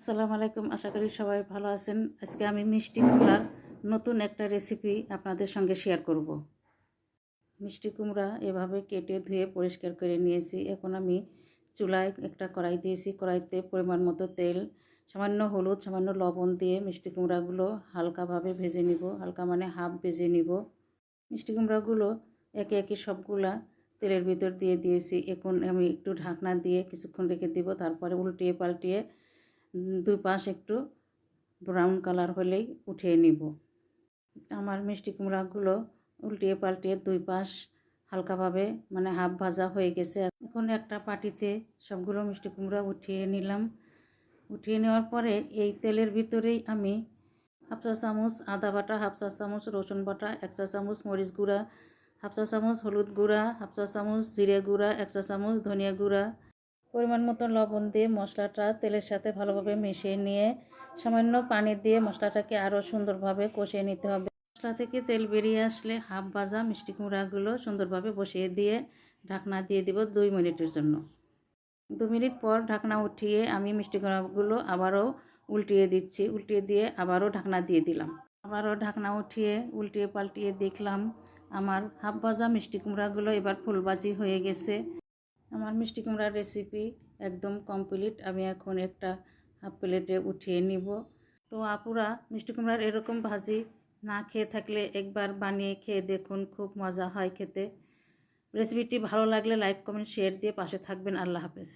আসসালামু আলাইকুম। আশা করি সবাই ভালো আছেন। আজকে আমি মিষ্টি কুমড়ার নতুন একটা রেসিপি আপনাদের সঙ্গে শেয়ার করব। মিষ্টি কুমড়া এভাবে কেটে ধুয়ে পরিষ্কার করে নিয়েছি। এখন আমি চুলায় একটা কড়াই দিয়েছি। কড়াইতে পরিমাণ মতো তেল, সামান্য হলুদ, সামান্য লবণ দিয়ে মিষ্টি কুমড়াগুলো হালকাভাবে ভেজে নিব। হালকা মানে হাফ ভেজে নিব। মিষ্টি কুমড়াগুলো একে একে সবগুলা তেলের ভিতর দিয়ে দিয়েছি। এখন আমি একটু ঢাকনা দিয়ে কিছুক্ষণ রেখে দিব। তারপরে উল্টিয়ে পাল্টিয়ে দুই পাশ একটু ব্রাউন কালার হলেই উঠিয়ে নিব। আমার মিষ্টি কুমড়াগুলো উল্টিয়ে পাল্টিয়ে দুই পাশ হালকাভাবে মানে হাফ ভাজা হয়ে গেছে। এখন একটা পাটিতে সবগুলো মিষ্টি কুমড়া উঠিয়ে নিলাম। উঠিয়ে নেওয়ার পরে এই তেলের ভিতরেই আমি হাফ চা চামচ আদা বাটা, হাফ চা চামচ রসুন বাটা, 1 চা চামচ মরিচ গুঁড়া, হাফ চা চামচ হলুদ গুঁড়া, হাফ চা চামচ জিরে গুঁড়া, 1 চা চামচ ধনিয়া গুঁড়া, পরিমাণ মতো লবণ দিয়ে মশলাটা তেলের সাথে ভালোভাবে মিশিয়ে নিয়ে সামান্য পানি দিয়ে মশলাটাকে আরও সুন্দরভাবে কষিয়ে নিতে হবে। মশলা থেকে তেল বেরিয়ে আসলে হাফ ভাজা মিষ্টি কুমড়াগুলো সুন্দরভাবে বসিয়ে দিয়ে ঢাকনা দিয়ে দিব 2 মিনিটের জন্য। 2 মিনিট পর ঢাকনা উঠিয়ে আমি মিষ্টি কুমড়াগুলো আবারও উল্টিয়ে দিচ্ছি। উল্টিয়ে দিয়ে আবারও ঢাকনা দিয়ে দিলাম। আবারও ঢাকনা উঠিয়ে উল্টিয়ে পাল্টিয়ে দেখলাম আমার হাফ ভাজা মিষ্টি কুমড়াগুলো এবার ফুলবাজি হয়ে গেছে। আমার মিষ্টি কুমড়ার রেসিপি একদম কমপ্লিট। আমি এখন একটা হাফ প্লেটে উঠিয়ে নিব। তো আপুরা মিষ্টি কুমড়ার এরকম ভাজি না খেয়ে থাকলে একবার বানিয়ে খেয়ে দেখুন, খুব মজা হয় খেতে। রেসিপিটি ভালো লাগলে লাইক, কমেন্ট, শেয়ার দিয়ে পাশে থাকবেন। আল্লাহ হাফেজ।